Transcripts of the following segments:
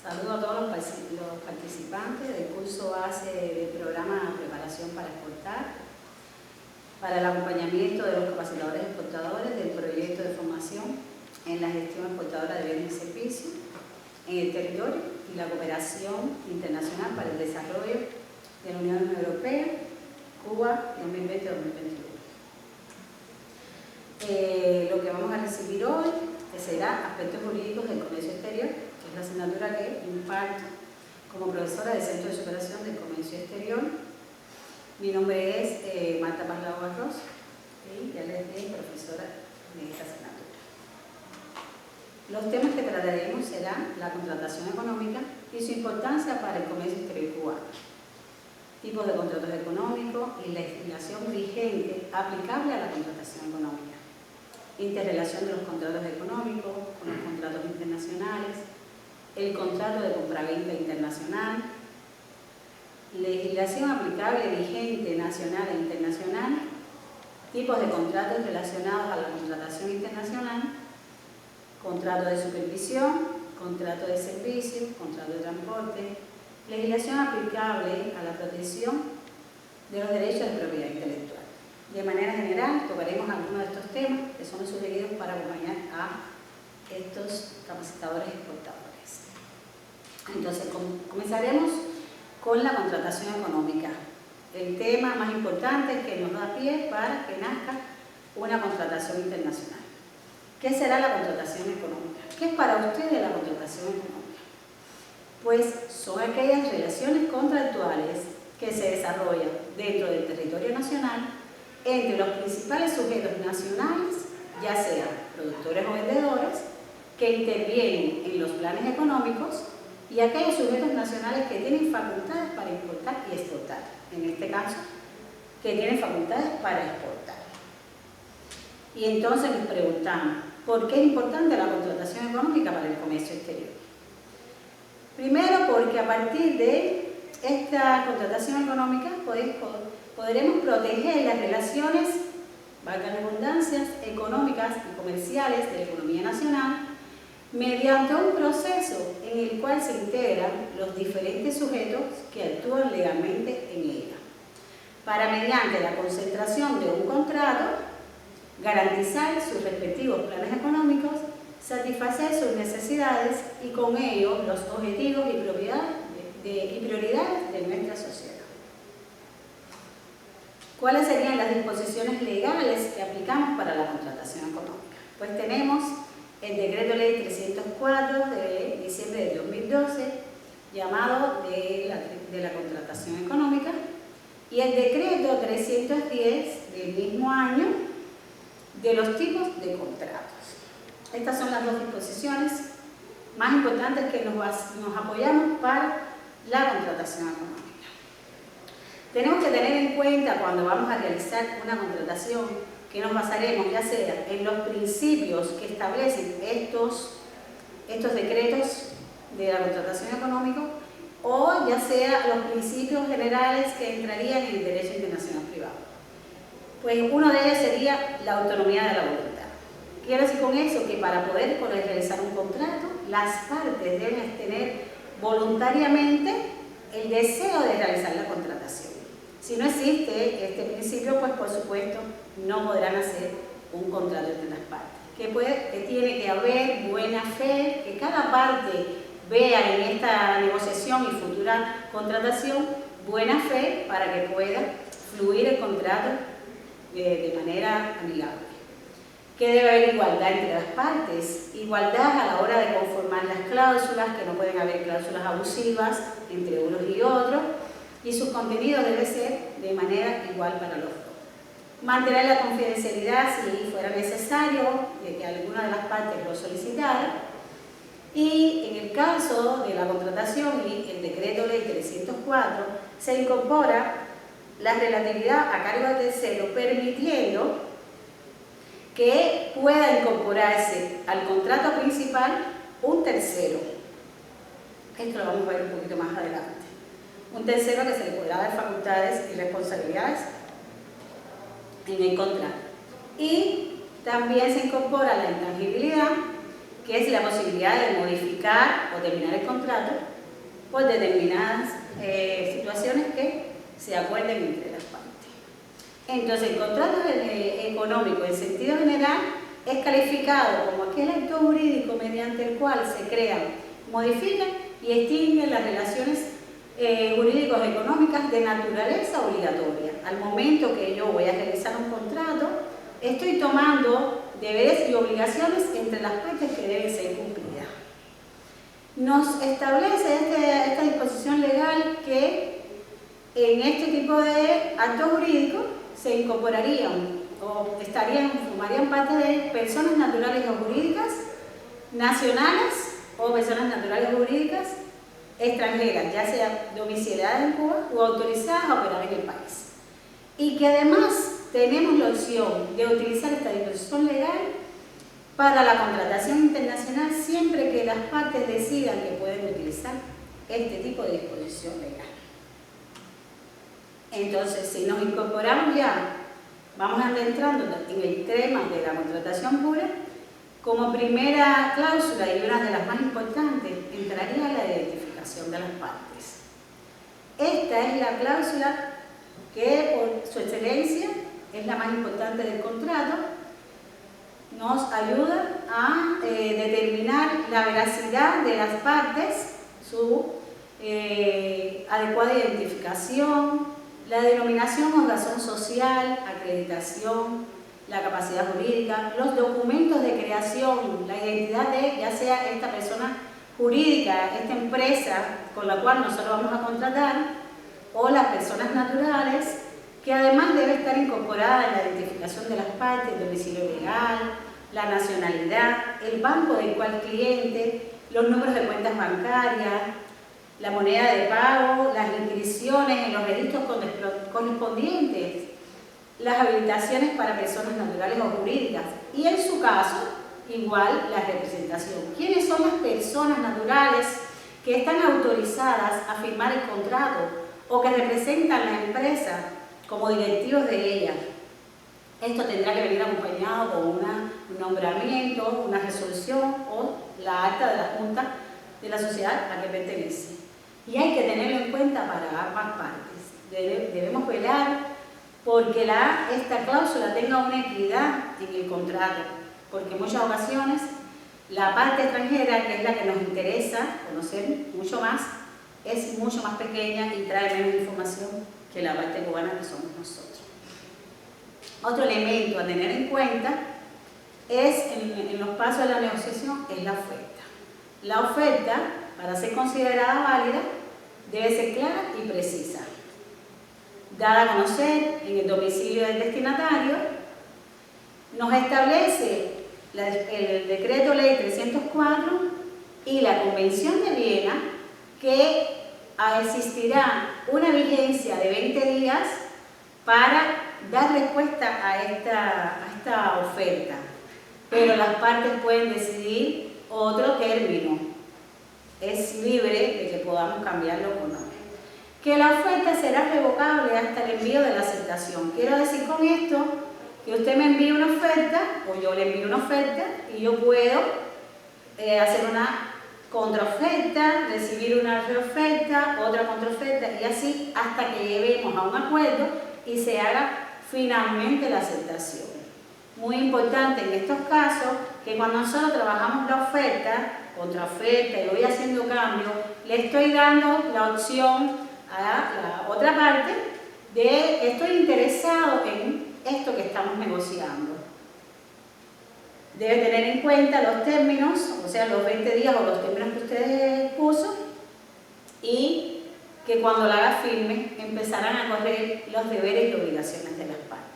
Saludo a todos los participantes del curso base del programa Preparación para Exportar, para el acompañamiento de los capacitadores exportadores del proyecto de formación en la gestión exportadora de bienes y servicios en el territorio y la cooperación internacional para el desarrollo de la Unión Europea, Cuba 2020-2021. Lo que vamos a recibir hoy será aspectos jurídicos del comercio exterior, que es la asignatura que imparto como profesora del Centro de Superación del Comercio Exterior. Mi nombre es Marta Paslao Arroz y ya les di profesora de esta asignatura. Los temas que trataremos serán la contratación económica y su importancia para el comercio exterior cubano, tipos de contratos económicos y la legislación vigente aplicable a la contratación económica, interrelación de los contratos económicos con los contratos internacionales, el contrato de compraventa internacional, legislación aplicable vigente nacional e internacional, tipos de contratos relacionados a la contratación internacional, contrato de supervisión, contrato de servicios, contrato de transporte, legislación aplicable a la protección de los derechos de propiedad intelectual. De manera general, tocaremos algunos de estos temas que son sugeridos para acompañar a estos capacitadores exportadores. Entonces, comenzaremos con la contratación económica. El tema más importante que nos da pie para que nazca una contratación internacional. ¿Qué será la contratación económica? ¿Qué es para ustedes la contratación económica? Pues son aquellas relaciones contractuales que se desarrollan dentro del territorio nacional entre los principales sujetos nacionales, ya sean productores o vendedores, que intervienen en los planes económicos y aquellos sujetos nacionales que tienen facultades para importar y exportar. En este caso, que tienen facultades para exportar. Y entonces nos preguntamos, ¿por qué es importante la contratación económica para el comercio exterior? Primero, porque a partir de esta contratación económica podremos proteger las relaciones, valga la redundancia, económicas y comerciales de la economía nacional mediante un proceso en el cual se integran los diferentes sujetos que actúan legalmente en ella, para mediante la concentración de un contrato garantizar sus respectivos planes económicos, satisfacer sus necesidades y con ello los objetivos y prioridades de nuestra sociedad. ¿Cuáles serían las disposiciones legales que aplicamos para la contratación económica? Pues tenemos el Decreto Ley 304 de diciembre de 2012, llamado de la contratación económica, y el Decreto 310 del mismo año de los tipos de contratos. Estas son las dos disposiciones más importantes que nos apoyamos para la contratación económica. Tenemos que tener en cuenta cuando vamos a realizar una contratación que nos basaremos ya sea en los principios que establecen estos decretos de la contratación económica o ya sea los principios generales que entrarían en el derecho internacional privado. Pues uno de ellos sería la autonomía de la voluntad. Quiero decir con eso que para poder realizar un contrato, las partes deben tener voluntariamente el deseo de realizar la contratación. Si no existe este principio, pues por supuesto no podrán hacer un contrato entre las partes. Que tiene que haber buena fe, que cada parte vea en esta negociación y futura contratación buena fe para que pueda fluir el contrato de manera amigable. Que debe haber igualdad entre las partes, igualdad a la hora de conformar las cláusulas, que no pueden haber cláusulas abusivas entre unos y otros, y sus contenidos deben ser de manera igual para los dos. Mantener la confidencialidad si fuera necesario, de que alguna de las partes lo solicitara, y en el caso de la contratación y el Decreto Ley 304 se incorpora la relatividad a cargo del tercero, permitiendo que pueda incorporarse al contrato principal un tercero. Esto lo vamos a ver un poquito más adelante. Un tercero que se le podrá dar facultades y responsabilidades en el contrato. Y también se incorpora la intangibilidad, que es la posibilidad de modificar modificar o terminar el contrato por determinadas situaciones que se acuerden entre las partes. Entonces, el contrato económico en sentido general es calificado como aquel acto jurídico mediante el cual se crean, modifican y extinguen las relaciones jurídicos-económicas de naturaleza obligatoria. Al momento que yo voy a realizar un contrato, estoy tomando deberes y obligaciones entre las partes que deben ser cumplidas. Nos establece esta disposición legal que en este tipo de actos jurídicos se incorporarían o formarían parte de personas naturales o jurídicas nacionales o personas naturales o jurídicas extranjeras, ya sea domiciliadas en Cuba o autorizadas a operar en el país. Y que además tenemos la opción de utilizar esta disposición legal para la contratación internacional siempre que las partes decidan que pueden utilizar este tipo de disposición legal. Entonces, si nos incorporamos ya, vamos adentrando en el tema de la contratación pura, como primera cláusula y una de las más importantes, entraría la identificación de las partes. Esta es la cláusula que por su excelencia es la más importante del contrato, nos ayuda a determinar la veracidad de las partes, su adecuada identificación, la denominación o razón social, acreditación, la capacidad jurídica, los documentos de creación, la identidad de ya sea esta persona jurídica, esta empresa con la cual nosotros vamos a contratar, o las personas naturales, que además debe estar incorporada en la identificación de las partes, el domicilio legal, la nacionalidad, el banco del cual cliente, los números de cuentas bancarias, la moneda de pago, las inscripciones en los registros correspondientes, las habilitaciones para personas naturales o jurídicas y en su caso, igual, la representación. ¿Quiénes son las personas naturales que están autorizadas a firmar el contrato o que representan la empresa como directivos de ella? Esto tendrá que venir acompañado con un nombramiento, una resolución o la acta de la Junta de la sociedad a la que pertenece. Y hay que tenerlo en cuenta para ambas partes. Debemos velar porque esta cláusula tenga una equidad en el contrato, porque en muchas ocasiones la parte extranjera, que es la que nos interesa conocer mucho más, es mucho más pequeña y trae menos información que la parte cubana que somos nosotros. Otro elemento a tener en cuenta es, en los pasos de la negociación, es la oferta. La oferta, para ser considerada válida, debe ser clara y precisa, dada a conocer en el domicilio del destinatario. Nos establece el Decreto Ley 304 y la Convención de Viena que existirá una vigencia de 20 días para dar respuesta a esta oferta, pero las partes pueden decidir otro término. Es libre de que podamos cambiarlo o no. Que la oferta será revocable hasta el envío de la aceptación. Quiero decir con esto que usted me envíe una oferta o yo le envío una oferta y yo puedo hacer una contraoferta, recibir una reoferta, otra contraoferta y así hasta que lleguemos a un acuerdo y se haga finalmente la aceptación. Muy importante en estos casos que cuando nosotros trabajamos la oferta, contraoferta y voy haciendo cambios, le estoy dando la opción a la otra parte de estoy interesado en esto que estamos negociando. Debe tener en cuenta los términos, o sea, los 20 días o los términos que usted puso y que cuando la haga firme empezarán a correr los deberes y obligaciones de las partes.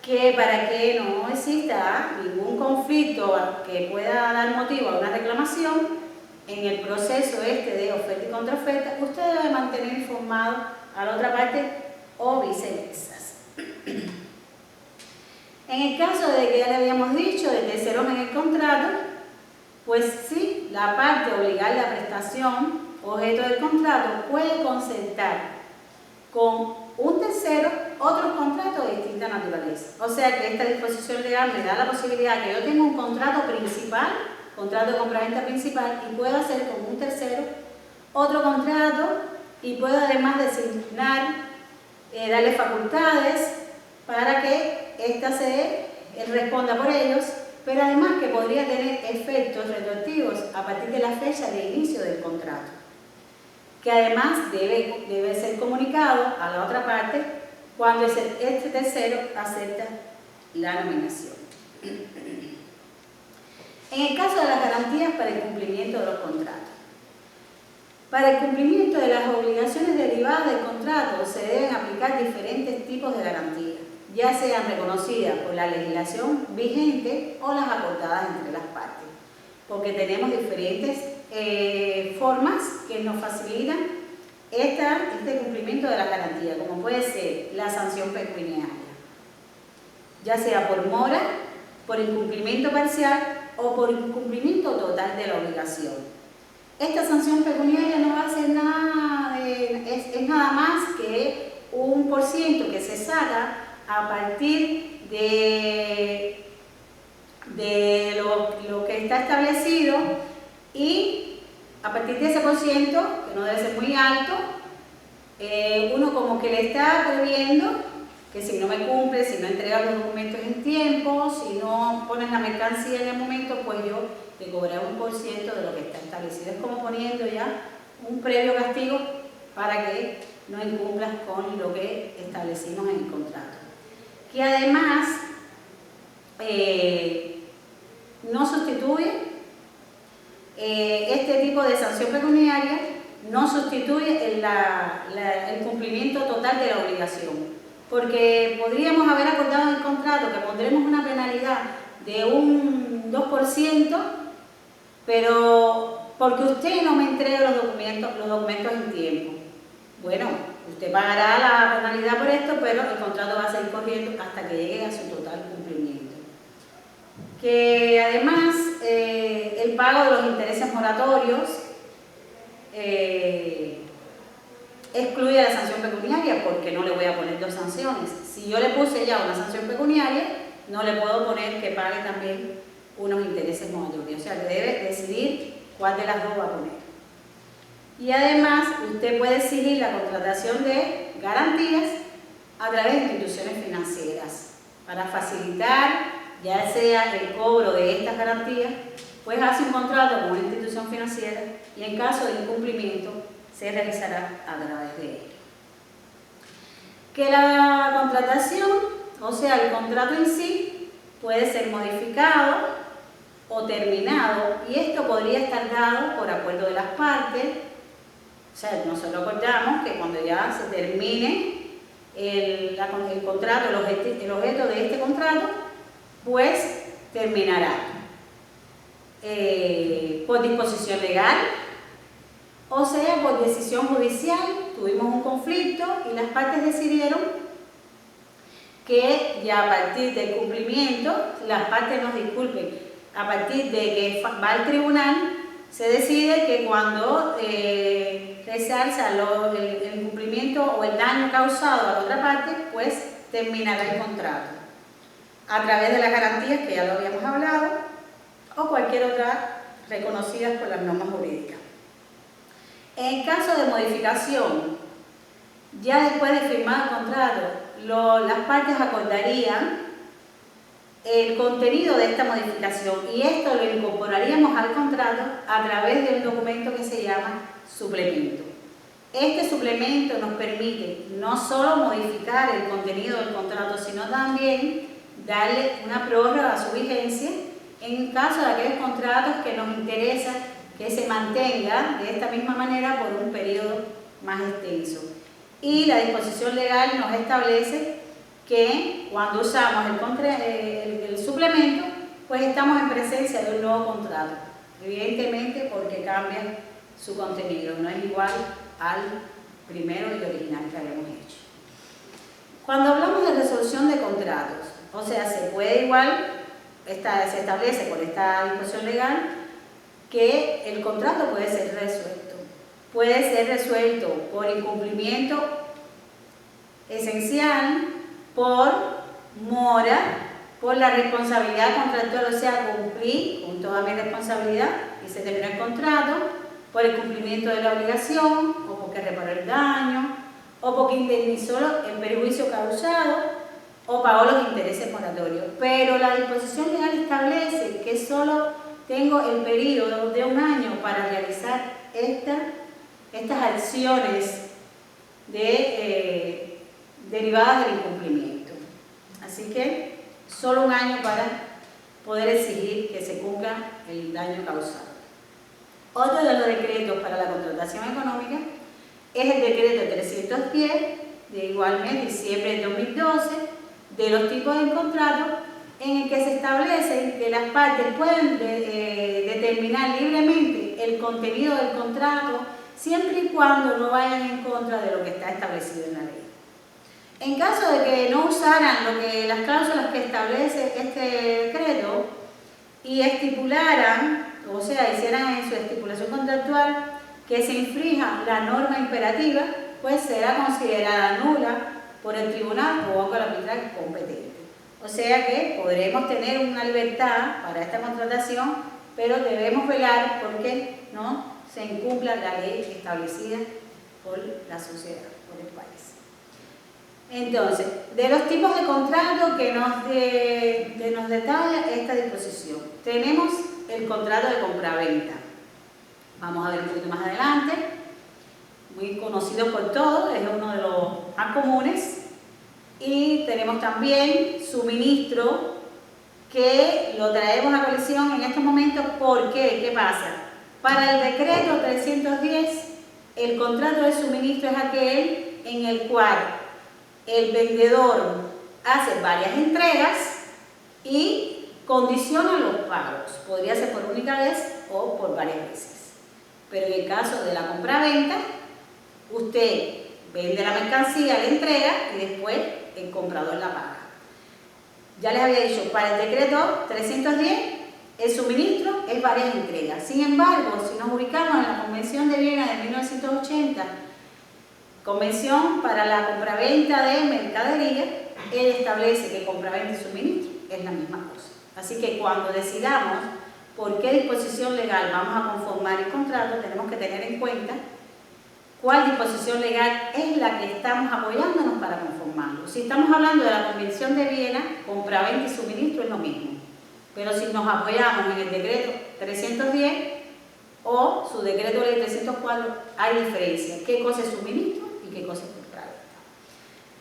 Que para que no exista ningún conflicto que pueda dar motivo a una reclamación, en el proceso de oferta y contraoferta, usted debe mantener informado a la otra parte o viceversa. En el caso de que ya le habíamos dicho de terceros en el contrato, pues sí, la parte obligada a la prestación, objeto del contrato, puede concertar con un tercero otros contratos de distinta naturaleza. O sea que esta disposición legal me da la posibilidad que yo tenga un contrato principal contrato de compraventa principal, y puedo hacer con un tercero otro contrato y puedo además designar, darle facultades para que ésta él responda por ellos, pero además que podría tener efectos retroactivos a partir de la fecha de inicio del contrato, que además debe ser comunicado a la otra parte cuando este tercero acepta la nominación. En el caso de las garantías para el cumplimiento de los contratos. Para el cumplimiento de las obligaciones derivadas del contrato se deben aplicar diferentes tipos de garantías, ya sean reconocidas por la legislación vigente o las acordadas entre las partes, porque tenemos diferentes formas que nos facilitan este cumplimiento de las garantías, como puede ser la sanción pecuniaria, ya sea por mora, por incumplimiento parcial o por incumplimiento total de la obligación. Esta sanción pecuniaria no va a ser nada, es nada más que un % que se saca a partir de lo que está establecido, y a partir de ese %, que no debe ser muy alto, uno como que le está previendo que si no me cumple, si no entrega los documentos en tiempo, si no pones la mercancía en el momento, pues yo te cobraré un % de lo que está establecido. Es como poniendo ya un previo castigo para que no incumplas con lo que establecimos en el contrato. Que además no sustituye este tipo de sanción pecuniaria, no sustituye el cumplimiento total de la obligación. Porque podríamos haber acordado en el contrato que pondremos una penalidad de un 2%, pero porque usted no me entrega los documentos en tiempo. Bueno, usted pagará la penalidad por esto, pero el contrato va a seguir corriendo hasta que llegue a su total cumplimiento. Que además el pago de los intereses moratorios excluye la sanción pecuniaria, porque no le voy a poner 2 sanciones. Si yo le puse ya una sanción pecuniaria, no le puedo poner que pague también unos intereses moratorios. O sea, que debe decidir cuál de las dos va a poner. Y además, usted puede exigir la contratación de garantías a través de instituciones financieras para facilitar, ya sea el cobro de estas garantías, pues hace un contrato con una institución financiera y en caso de incumplimiento se realizará a través de él. Que la contratación, o sea, el contrato en sí, puede ser modificado o terminado, y esto podría estar dado por acuerdo de las partes. O sea, nosotros acordamos que cuando ya se termine el contrato, el objeto de este contrato, pues terminará por disposición legal, o sea, por decisión judicial. Tuvimos un conflicto y las partes decidieron que ya a partir del cumplimiento, las partes nos disculpen, a partir de que va al tribunal, se decide que cuando resalza el incumplimiento o el daño causado a la otra parte, pues terminará el contrato a través de las garantías que ya lo habíamos hablado, o cualquier otra reconocida por las normas jurídicas. En caso de modificación, ya después de firmar el contrato, las partes acordarían el contenido de esta modificación, y esto lo incorporaríamos al contrato a través de un documento que se llama suplemento. Este suplemento nos permite no solo modificar el contenido del contrato, sino también darle una prórroga a su vigencia en caso de aquellos contratos que nos interesa que se mantenga de esta misma manera por un periodo más extenso. Y la disposición legal nos establece que cuando usamos el suplemento, pues estamos en presencia de un nuevo contrato, evidentemente porque cambia su contenido, no es igual al primero y original que habíamos hecho. Cuando hablamos de resolución de contratos, o sea, se puede igual, se establece por esta disposición legal que el contrato puede ser resuelto. Puede ser resuelto por incumplimiento esencial, por mora por la responsabilidad contractual, o sea, cumplí con toda mi responsabilidad y se terminó el contrato, por el cumplimiento de la obligación, o porque reparó el daño, o porque indemnizó el perjuicio causado, o pagó los intereses moratorios. Pero la disposición legal establece que solo tengo el periodo de 1 año para realizar estas acciones derivadas del incumplimiento. Así que solo 1 año para poder exigir que se cumpla el daño causado. Otro de los decretos para la contratación económica es el decreto 310 de igual mes, diciembre de 2012, de los tipos de contratos, en el que se establece que las partes pueden determinar libremente el contenido del contrato siempre y cuando no vayan en contra de lo que está establecido en la ley. En caso de que no usaran las cláusulas que establece este decreto y estipularan, o sea, hicieran en su estipulación contractual que se infrija la norma imperativa, pues será considerada nula por el tribunal o por el arbitraje competente. O sea que podremos tener una libertad para esta contratación, pero debemos velar porque no se incumpla la ley establecida por la sociedad, por el país. Entonces, de los tipos de contrato que nos detalla esta disposición, tenemos el contrato de compraventa. Vamos a ver un poquito más adelante, muy conocido por todos, es uno de los más comunes. Y tenemos también suministro, que lo traemos a colisión en estos momentos. ¿Por qué? ¿Qué pasa? Para el decreto 310, el contrato de suministro es aquel en el cual el vendedor hace varias entregas y condiciona los pagos. Podría ser por única vez o por varias veces. Pero en el caso de la compraventa, usted vende la mercancía, la entrega y después el comprador la paga. Ya les había dicho, para el decreto 310, el suministro es varias entregas. Sin embargo, si nos ubicamos en la Convención de Viena de 1980, Convención para la compraventa de mercadería, él establece que compraventa y suministro es la misma cosa. Así que cuando decidamos por qué disposición legal vamos a conformar el contrato, tenemos que tener en cuenta cuál disposición legal es la que estamos apoyándonos para conformarlo. Si estamos hablando de la Convención de Viena, compraventa y suministro es lo mismo. Pero si nos apoyamos en el decreto 310 o su decreto ley 304, hay diferencia. ¿Qué cosa es suministro y qué cosa es compraventa?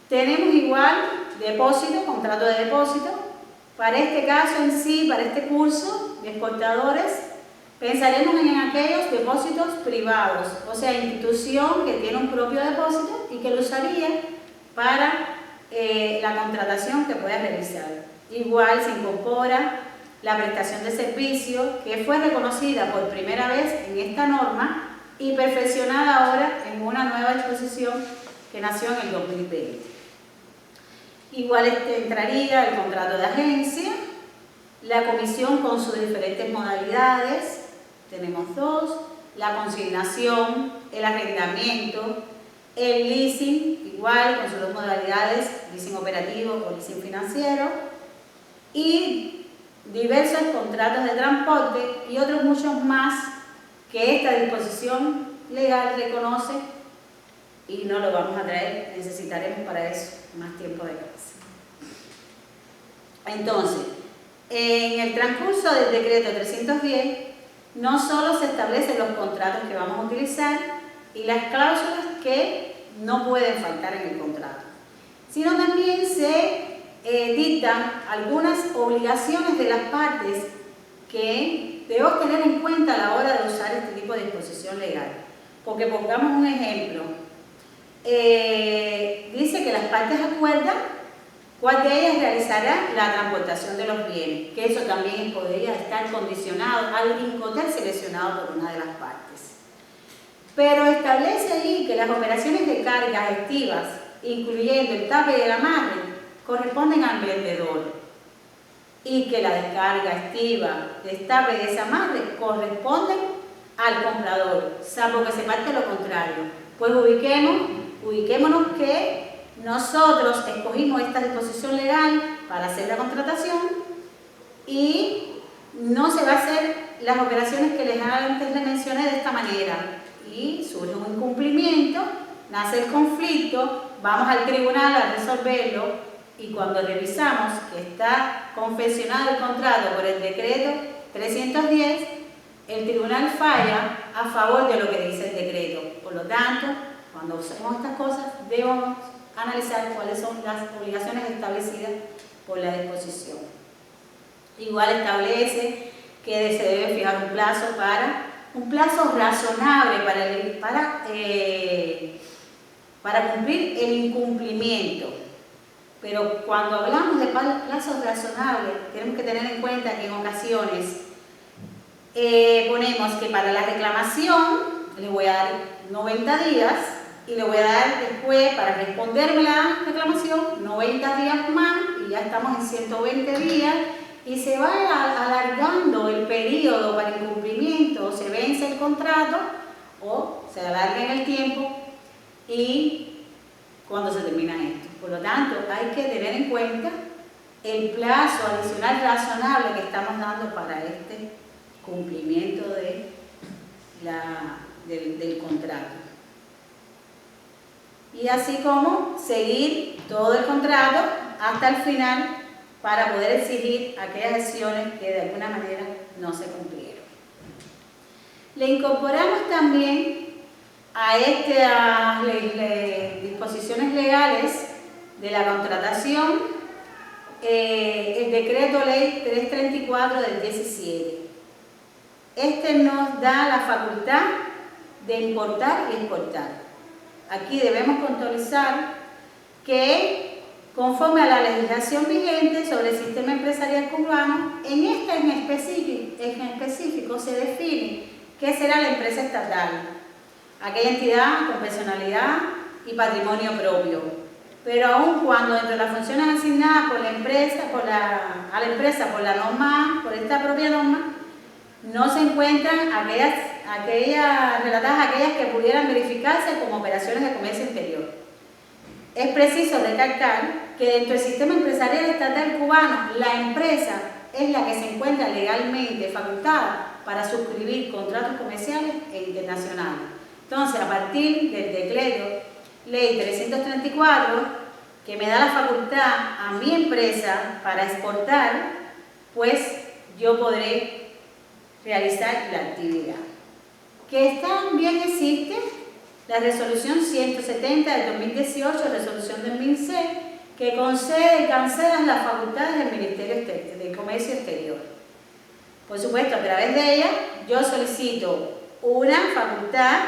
Tenemos igual depósito, contrato de depósito. Para este caso en sí, para este curso de exportadores, pensaremos en aquellos depósitos privados, o sea, institución que tiene un propio depósito y que lo usaría para la contratación que pueda realizar. Igual se incorpora la prestación de servicio, que fue reconocida por primera vez en esta norma y perfeccionada ahora en una nueva disposición que nació en el 2020. Igual entraría el contrato de agencia, la comisión con sus diferentes modalidades, tenemos 2, la consignación, el arrendamiento, el leasing, igual con sus 2 modalidades, leasing operativo o leasing financiero, y diversos contratos de transporte y otros muchos más que esta disposición legal reconoce, y no lo vamos a traer, necesitaremos para eso más tiempo de clase. Entonces, en el transcurso del decreto 310, no solo se establecen los contratos que vamos a utilizar y las cláusulas que no pueden faltar en el contrato, sino también se dictan algunas obligaciones de las partes que debemos tener en cuenta a la hora de usar este tipo de disposición legal. Porque pongamos un ejemplo, dice que las partes acuerdan cuál de ellas realizará la transportación de los bienes, que eso también podría estar condicionado al incoter seleccionado por una de las partes. Pero establece allí que las operaciones de cargas activas, incluyendo el tape y el amarre, corresponden al vendedor, y que la descarga activa, destape y desamarre corresponden al comprador, salvo que se parte lo contrario. Pues ubiquémonos que nosotros escogimos esta disposición legal para hacer la contratación y no se va a hacer las operaciones que antes les mencioné de esta manera. Y surge un incumplimiento, nace el conflicto, vamos al tribunal a resolverlo y cuando revisamos que está confeccionado el contrato por el decreto 310, el tribunal falla a favor de lo que dice el decreto. Por lo tanto, cuando hacemos estas cosas, debemos analizar cuáles son las obligaciones establecidas por la disposición. Igual establece que se debe fijar un plazo razonable para cumplir el incumplimiento. Pero cuando hablamos de plazos razonables, tenemos que tener en cuenta que en ocasiones ponemos que para la reclamación le voy a dar 90 días y le voy a dar después para responderme la reclamación 90 días más y ya estamos en 120 días y se va alargando el periodo para el incumplimiento, se vence el contrato o se alarga en el tiempo y cuando se termina esto. Por lo tanto, hay que tener en cuenta el plazo adicional razonable que estamos dando para este cumplimiento del contrato. Y así como seguir todo el contrato hasta el final para poder exigir aquellas acciones que de alguna manera no se cumplieron. Le incorporamos también a estas disposiciones legales de la contratación el decreto ley 334 del 17. Este nos da la facultad de importar y exportar. Aquí debemos puntualizar que conforme a la legislación vigente sobre el sistema empresarial cubano, en esta en específico se define qué será la empresa estatal, aquella entidad con personalidad y patrimonio propio. Pero aun cuando entre las funciones asignadas por la empresa, a la empresa por la norma, por esta propia norma, no se encuentran relatadas aquellas que pudieran verificarse como operaciones de comercio exterior. Es preciso recalcar que dentro del sistema empresarial estatal cubano, la empresa es la que se encuentra legalmente facultada para suscribir contratos comerciales e internacionales. Entonces, a partir del decreto ley 334, que me da la facultad a mi empresa para exportar, pues yo podré realizar la actividad. Que también existe la resolución 170 del 2018, resolución del MINSEC, que concede y cancela las facultades del Ministerio de Comercio Exterior. Por supuesto, a través de ella yo solicito una facultad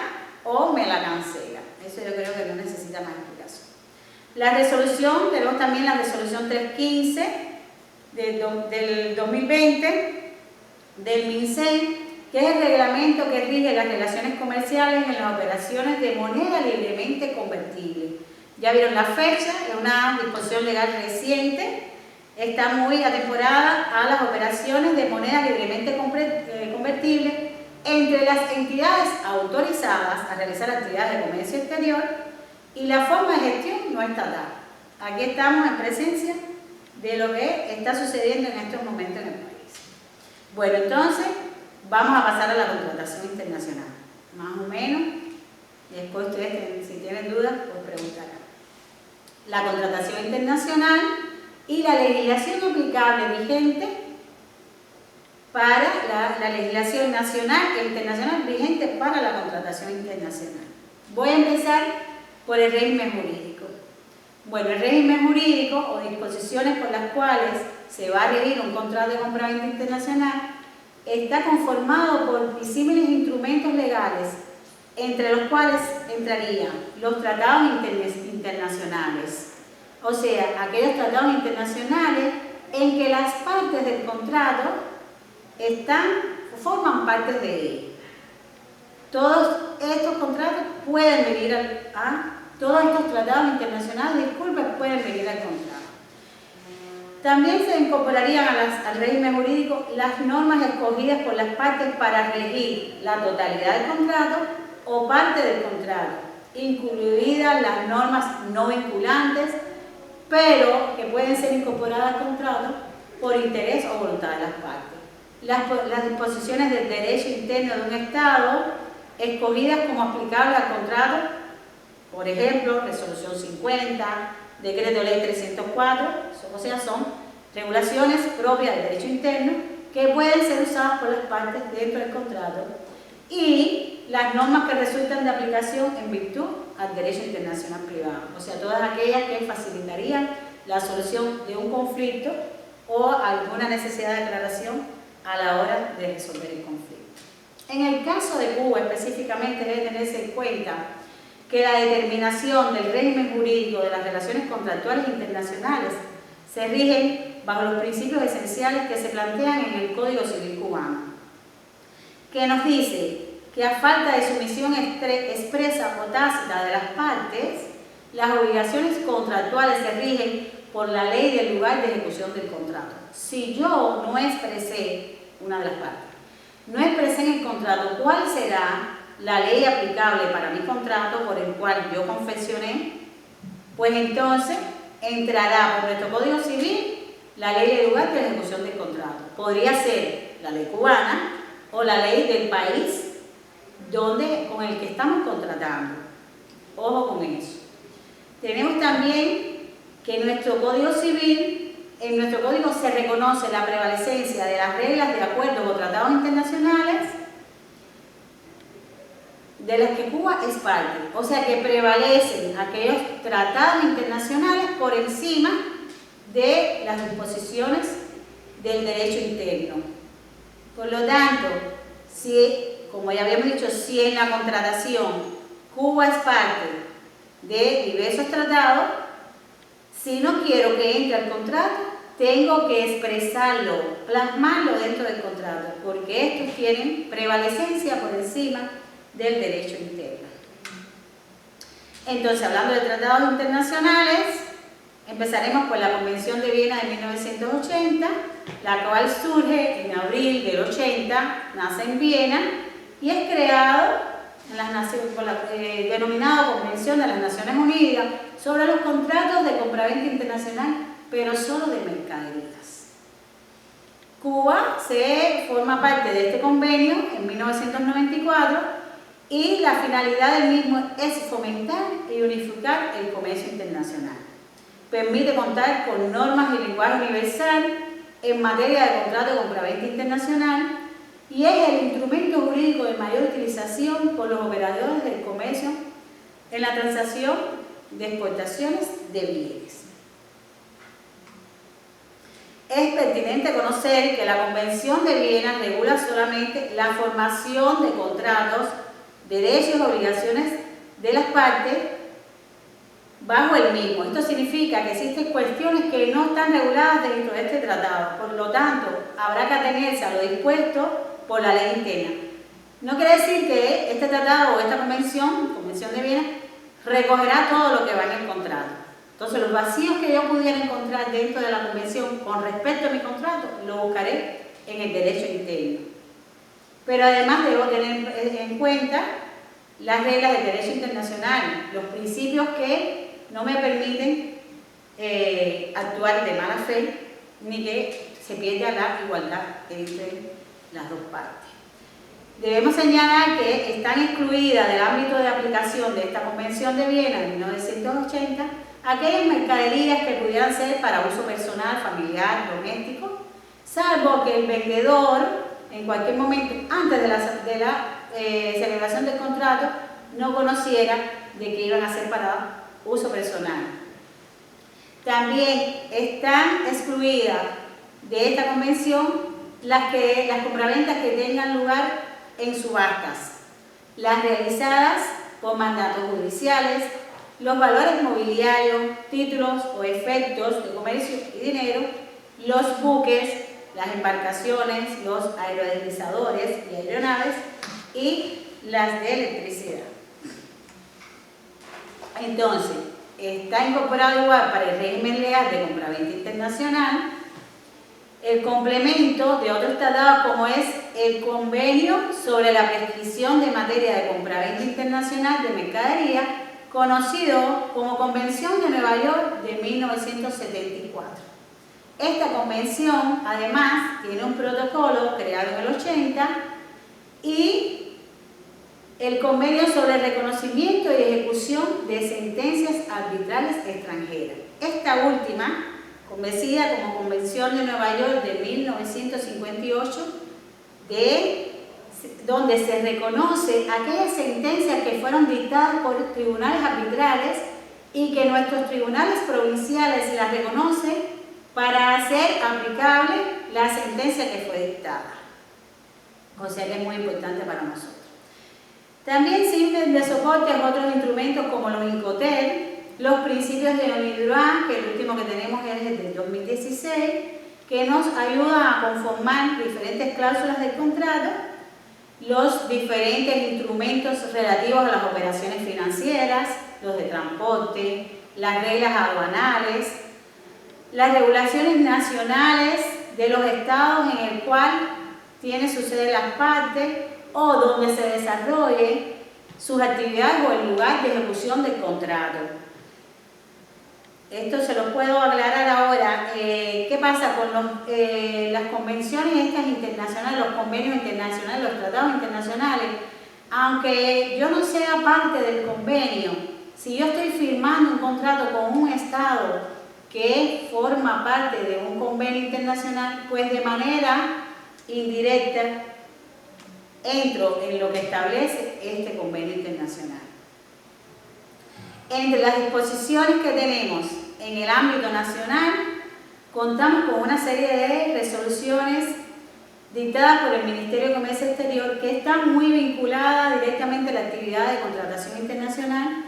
o me la cancela. Eso yo creo que no necesita más explicación. La resolución, tenemos también la resolución 315 del 2020 del MINSEC, que es el reglamento que rige las relaciones comerciales en las operaciones de moneda libremente convertible. Ya vieron la fecha, es una disposición legal reciente, está muy atemporada a las operaciones de moneda libremente convertible entre las entidades autorizadas a realizar actividades de comercio exterior y la forma de gestión no estatal. Aquí estamos en presencia de lo que está sucediendo en estos momentos en el país. Bueno, entonces vamos a pasar a la contratación internacional, más o menos, y después ustedes, si tienen dudas, pues preguntarán. La contratación internacional y la legislación aplicable vigente para la legislación nacional e internacional vigente para la contratación internacional. Voy a empezar por el régimen jurídico. Bueno, el régimen jurídico o disposiciones por las cuales se va a regir un contrato de compraventa internacional está conformado por disímiles instrumentos legales, entre los cuales entrarían los tratados internacionales, o sea, aquellos tratados internacionales en que las partes del contrato forman parte de él. Todos estos contratos pueden venir todos estos tratados internacionales, pueden venir al contrato. También se incorporarían al régimen jurídico las normas escogidas por las partes para regir la totalidad del contrato o parte del contrato, incluidas las normas no vinculantes, pero que pueden ser incorporadas al contrato por interés o voluntad de las partes. Las disposiciones del derecho interno de un Estado escogidas como aplicables al contrato, por ejemplo, Resolución 50, Decreto Ley 304, o sea, son regulaciones propias del derecho interno que pueden ser usadas por las partes dentro del contrato, y las normas que resultan de aplicación en virtud al derecho internacional privado, o sea, todas aquellas que facilitarían la solución de un conflicto o alguna necesidad de aclaración a la hora de resolver el conflicto. En el caso de Cuba específicamente debe tenerse en cuenta que la determinación del régimen jurídico de las relaciones contractuales internacionales se rigen bajo los principios esenciales que se plantean en el Código Civil cubano, que nos dice que a falta de sumisión expresa o tácita de las partes, las obligaciones contractuales se rigen por la ley del lugar de ejecución del contrato. Si yo no expresé, una de las partes, no expresé en el contrato cuál será la ley aplicable para mi contrato por el cual yo confeccioné, pues entonces entrará por nuestro Código Civil la ley del lugar de ejecución del contrato. Podría ser la ley cubana o la ley del país con el que estamos contratando. Ojo con eso. Tenemos también que en nuestro Código Civil, en nuestro Código se reconoce la prevalecencia de las reglas de acuerdos o tratados internacionales de las que Cuba es parte. O sea que prevalecen aquellos tratados internacionales por encima de las disposiciones del derecho interno. Por lo tanto, si, como ya habíamos dicho, si en la contratación Cuba es parte de diversos tratados, si no quiero que entre al contrato, tengo que expresarlo, plasmarlo dentro del contrato, porque estos tienen prevalecencia por encima del derecho interno. Entonces, hablando de tratados internacionales, empezaremos por la Convención de Viena de 1980, la cual surge en abril del 80, nace en Viena y es creado denominado Convención de las Naciones Unidas sobre los contratos de compraventa internacional, pero solo de mercaderías. Cuba se forma parte de este convenio en 1994 y la finalidad del mismo es fomentar y unificar el comercio internacional. Permite contar con normas y lenguaje universal en materia de contrato de compraventa internacional y es el instrumento jurídico de mayor utilización por los operadores del comercio en la transacción de exportaciones de bienes. Es pertinente conocer que la Convención de Viena regula solamente la formación de contratos, derechos y obligaciones de las partes bajo el mismo. Esto significa que existen cuestiones que no están reguladas dentro de este tratado, por lo tanto, habrá que atenerse a lo dispuesto por la ley interna. No quiere decir que este tratado o esta Convención de Viena, recogerá todo lo que va en el contrato. Entonces, los vacíos que yo pudiera encontrar dentro de la Convención con respecto a mi contrato, lo buscaré en el derecho interno. Pero además debo tener en cuenta las reglas del derecho internacional, los principios que no me permiten actuar de mala fe, ni que se pierda la igualdad entre las dos partes. Debemos señalar que están excluidas del ámbito de aplicación de esta Convención de Viena de 1980 aquellas mercaderías que pudieran ser para uso personal, familiar, doméstico, salvo que el vendedor en cualquier momento antes de la celebración del contrato no conociera de que iban a ser para uso personal. También están excluidas de esta convención las compraventas que tengan lugar en subastas, las realizadas por mandatos judiciales, los valores mobiliarios, títulos o efectos de comercio y dinero, los buques, las embarcaciones, los aerodeslizadores y aeronaves y las de electricidad. Entonces, está incorporado igual para el régimen legal de compraventa internacional el complemento de otros tratados como es el Convenio sobre la prescripción de materia de compraventa internacional de mercadería, conocido como Convención de Nueva York de 1974. Esta convención, además, tiene un protocolo creado en el 80 y el convenio sobre el reconocimiento y ejecución de sentencias arbitrales extranjeras. Esta última, conocida como Convención de Nueva York de 1958, donde se reconoce aquellas sentencias que fueron dictadas por tribunales arbitrales y que nuestros tribunales provinciales las reconocen para hacer aplicable la sentencia que fue dictada. O sea que es muy importante para nosotros. También sirven de soporte a otros instrumentos como los INCOTER, los principios de Onidroit, que el último que tenemos es el del 2016, que nos ayuda a conformar diferentes cláusulas del contrato, los diferentes instrumentos relativos a las operaciones financieras, los de transporte, las reglas aduanales, las regulaciones nacionales de los estados en el cual tiene su sede las partes o donde se desarrolle sus actividades o el lugar de ejecución del contrato. Esto se lo puedo aclarar ahora. ¿Qué pasa con las convenciones estas internacionales, los convenios internacionales, los tratados internacionales? Aunque yo no sea parte del convenio, si yo estoy firmando un contrato con un estado que forma parte de un convenio internacional, pues de manera indirecta entro en lo que establece este convenio internacional. Entre las disposiciones que tenemos en el ámbito nacional, contamos con una serie de resoluciones dictadas por el Ministerio de Comercio Exterior que están muy vinculadas directamente a la actividad de contratación internacional.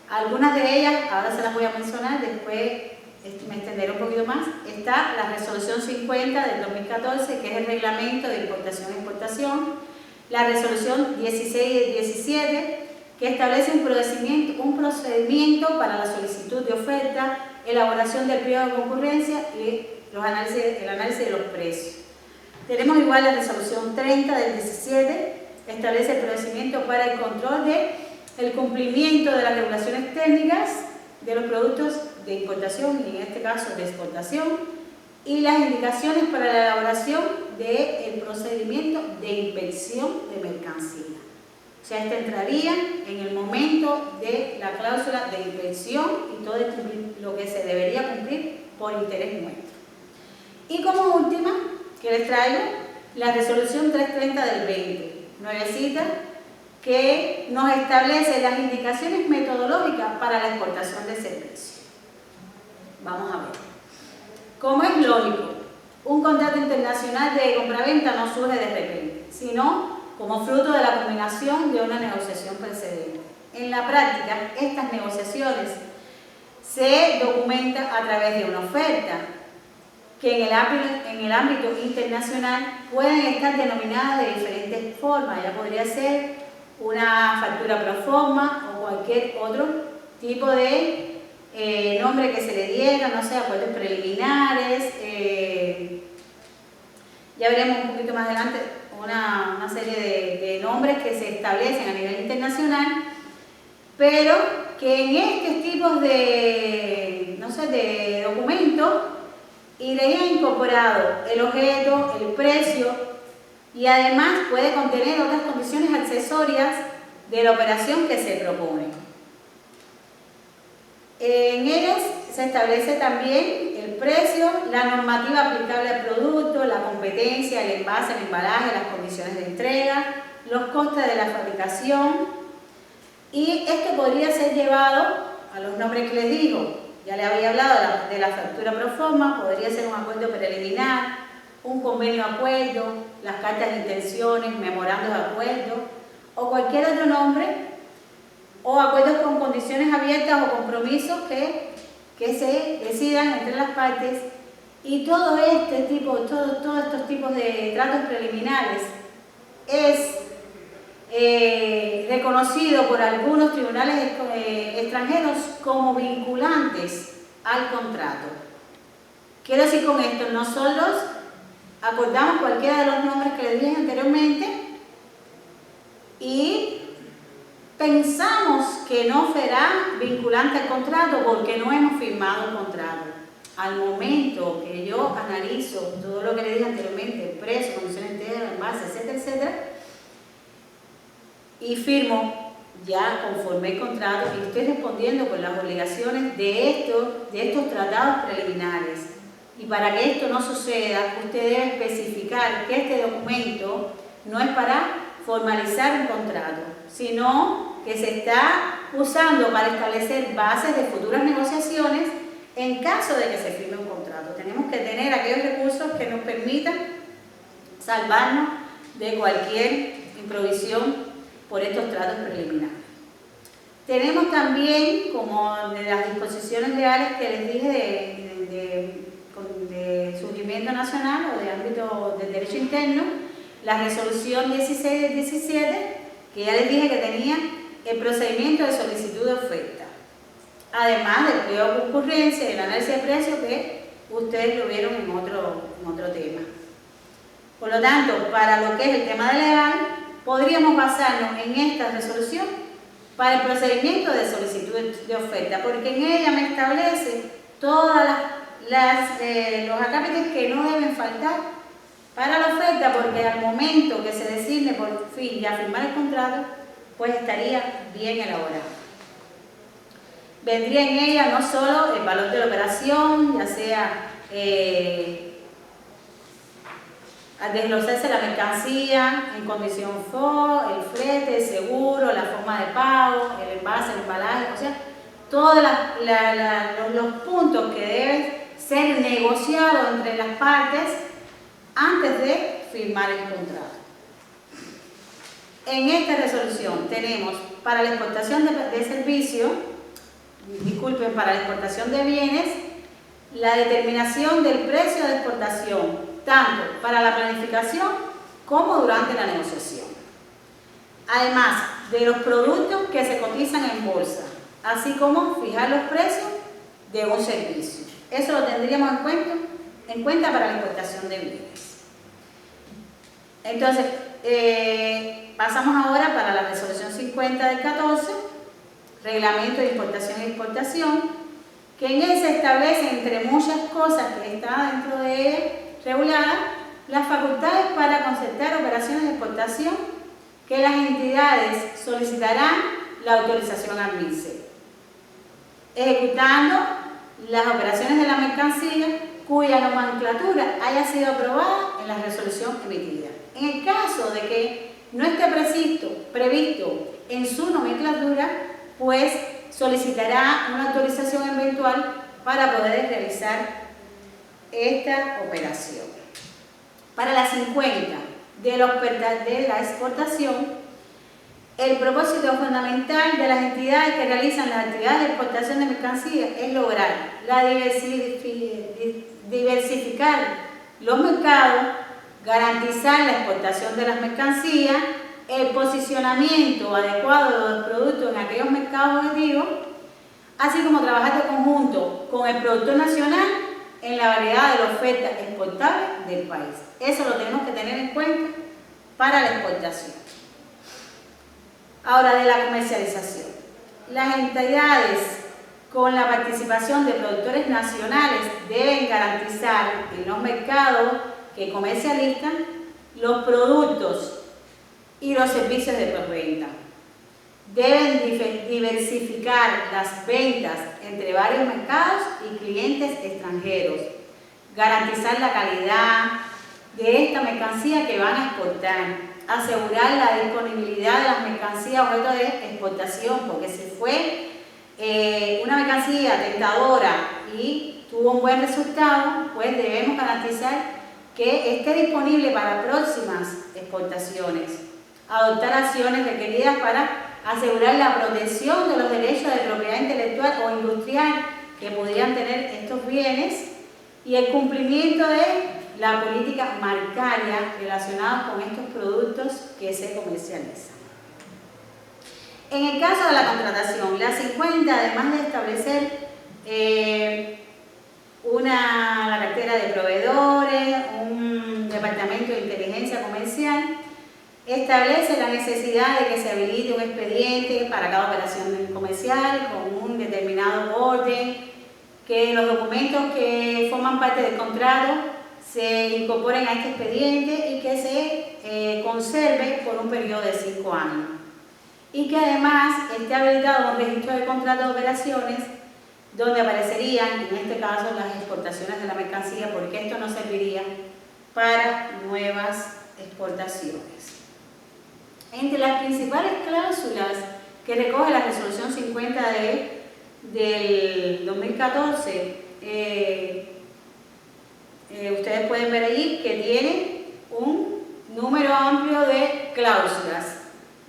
Algunas de ellas, ahora se las voy a mencionar, después me extenderé un poquito más. Está la resolución 50 del 2014, que es el reglamento de importación e exportación, la resolución 16 y 17, que establece un procedimiento para la solicitud de oferta, elaboración del pliego de concurrencia y el análisis de los precios. Tenemos igual la resolución 30 del 17, que establece el procedimiento para el control del cumplimiento de las regulaciones técnicas de los productos de importación y en este caso de exportación, y las indicaciones para la elaboración del procedimiento de inspección de mercancía. O sea, este entraría en el momento de la cláusula de inspección y todo lo que se debería cumplir por interés nuestro. Y como última, que les traigo, la resolución 330 del 20, nuevecita, que nos establece las indicaciones metodológicas para la exportación de servicios. Vamos a ver. Como es lógico, un contrato internacional de compraventa no surge de repente, sino como fruto de la combinación de una negociación precedente. En la práctica, estas negociaciones se documentan a través de una oferta, que en el ámbito internacional pueden estar denominadas de diferentes formas. Ya podría ser una factura pro forma o cualquier otro tipo de nombre que se le diera, no sé, acuerdos preliminares. Ya veremos un poquito más adelante una serie de nombres que se establecen a nivel internacional, pero que en estos tipos de, no sé, de documentos iría incorporado el objeto, el precio y además puede contener otras condiciones accesorias de la operación que se propone. En ellos se establece también el precio, la normativa aplicable al producto, la competencia, el envase, el embalaje, las condiciones de entrega, los costes de la fabricación, y esto podría ser llevado a los nombres que les digo. Ya le había hablado de la factura pro forma, podría ser un acuerdo preliminar, un convenio de acuerdo, las cartas de intenciones, memorandos de acuerdo o cualquier otro nombre, o acuerdos con condiciones abiertas o compromisos que se decidan entre las partes. Y todos estos tipos de tratos preliminares es reconocido por algunos tribunales extranjeros como vinculantes al contrato. Quiero decir con esto, nosotros acordamos cualquiera de los nombres que les dije anteriormente y pensamos que no será vinculante al contrato porque no hemos firmado un contrato. al momento que yo analizo todo lo que le dije anteriormente, precio, condiciones internas, envase, etcétera, etcétera, y firmo ya conforme el contrato y estoy respondiendo con las obligaciones de estos tratados preliminares. Y para que esto no suceda, usted debe especificar que este documento no es para formalizar un contrato, sino que se está usando para establecer bases de futuras negociaciones en caso de que se firme un contrato. Tenemos que tener aquellos recursos que nos permitan salvarnos de cualquier improvisión por estos tratos preliminares. Tenemos también, como de las disposiciones legales que les dije de surgimiento nacional o de ámbito del derecho interno, la resolución 16 del 17, que ya les dije que tenía el procedimiento de solicitud de oferta, además del pliego de concurrencia y el análisis de precios que ustedes lo vieron en otro tema. Por lo tanto, para lo que es el tema de legal, podríamos basarnos en esta resolución para el procedimiento de solicitud de oferta, porque en ella me establece todos los acápites que no deben faltar para la oferta, porque al momento que se designe por fin ya firmar el contrato, pues estaría bien elaborado. Vendría en ella no solo el valor de la operación, ya sea al desglosarse la mercancía en condición FO, el flete, el seguro, la forma de pago, el envase, el embalaje, o sea, todos los puntos que deben ser negociados entre las partes antes de firmar el contrato. En esta resolución tenemos para la exportación de servicios, para la exportación de bienes, la determinación del precio de exportación, tanto para la planificación como durante la negociación. Además de los productos que se cotizan en bolsa, así como fijar los precios de un servicio. Eso lo tendríamos en cuenta para la exportación de bienes. Entonces, pasamos ahora para la resolución 50 del 14, reglamento de importación y exportación, que en él se establece, entre muchas cosas que está dentro de él regulada, las facultades para concertar operaciones de exportación que las entidades solicitarán la autorización al MINSE, ejecutando las operaciones de la mercancía cuya nomenclatura haya sido aprobada en la resolución emitida. En el caso de que no esté previsto en su nomenclatura, pues solicitará una autorización eventual para poder realizar esta operación. Para la 50 de la exportación, el propósito fundamental de las entidades que realizan las actividades de exportación de mercancías es lograr diversificar los mercados, garantizar la exportación de las mercancías, el posicionamiento adecuado de los productos en aquellos mercados objetivos, así como trabajar de conjunto con el productor nacional en la variedad de la oferta exportable del país. Eso lo tenemos que tener en cuenta para la exportación. Ahora, de la comercialización. Las entidades con la participación de productores nacionales deben garantizar en los mercados que comercializan los productos y los servicios de postventa. Deben diversificar las ventas entre varios mercados y clientes extranjeros, garantizar la calidad de esta mercancía que van a exportar, asegurar la disponibilidad de las mercancías objeto de exportación, porque si fue una mercancía tentadora y tuvo un buen resultado, pues debemos garantizar que esté disponible para próximas exportaciones, adoptar acciones requeridas para asegurar la protección de los derechos de propiedad intelectual o industrial que podrían tener estos bienes y el cumplimiento de la política marcaria relacionada con estos productos que se comercializan. En el caso de la contratación, la 50, además de establecer la cartera de proveedores, un departamento de inteligencia comercial, establece la necesidad de que se habilite un expediente para cada operación comercial con un determinado orden que los documentos que forman parte del contrato se incorporen a este expediente y que se conserve por un periodo de 5 años. Y que además esté habilitado un registro de contratos de operaciones donde aparecerían, en este caso, las exportaciones de la mercancía, porque esto no serviría para nuevas exportaciones. Entre las principales cláusulas que recoge la resolución 50 del 2014, ustedes pueden ver ahí que tiene un número amplio de cláusulas.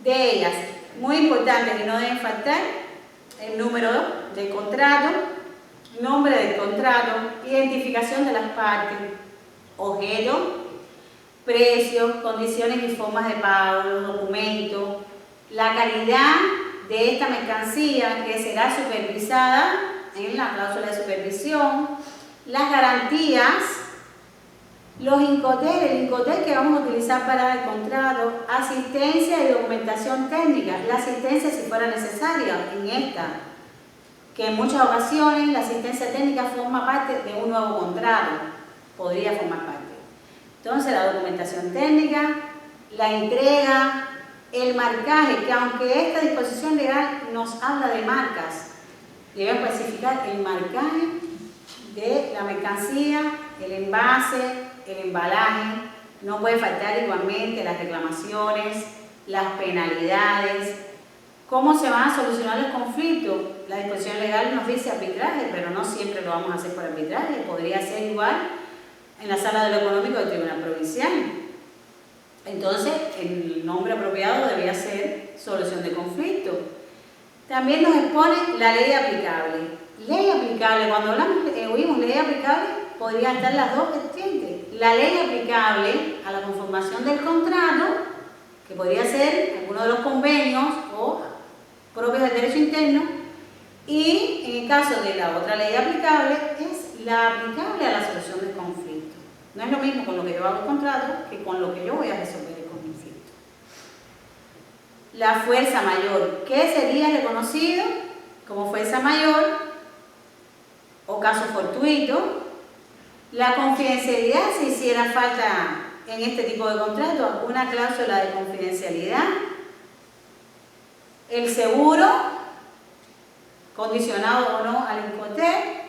De ellas, muy importantes que no deben faltar: el número del contrato, nombre del contrato, identificación de las partes, objeto, precios, condiciones y formas de pago, los documentos, la calidad de esta mercancía que será supervisada en la cláusula de supervisión, las garantías, los Incoterm, el Incoterm que vamos a utilizar para el contrato, asistencia y documentación técnica, la asistencia si fuera necesaria en esta, que en muchas ocasiones la asistencia técnica forma parte de un nuevo contrato, podría formar parte. Entonces la documentación técnica, la entrega, el marcaje, que aunque esta disposición legal nos habla de marcas, debe especificar el marcaje de la mercancía, el envase, el embalaje. No puede faltar igualmente las reclamaciones, las penalidades, cómo se van a solucionar los conflictos. La disposición legal nos dice arbitraje, pero no siempre lo vamos a hacer por arbitraje, podría ser igual en la sala de lo económico del Tribunal Provincial. Entonces, el nombre apropiado debía ser solución de conflicto. También nos expone la ley aplicable. Ley aplicable, cuando oímos ley aplicable, podrían estar las dos vertientes. La ley aplicable a la conformación del contrato, que podría ser alguno de los convenios o propios del derecho interno, y en el caso de la otra ley aplicable, es la aplicable a la solución del conflicto. No es lo mismo con lo que yo hago el contrato que con lo que yo voy a resolver el conflicto. La fuerza mayor, ¿qué sería reconocido como fuerza mayor o caso fortuito? La confidencialidad, si hiciera falta en este tipo de contrato una cláusula de confidencialidad. El seguro, condicionado o no al Incoterm.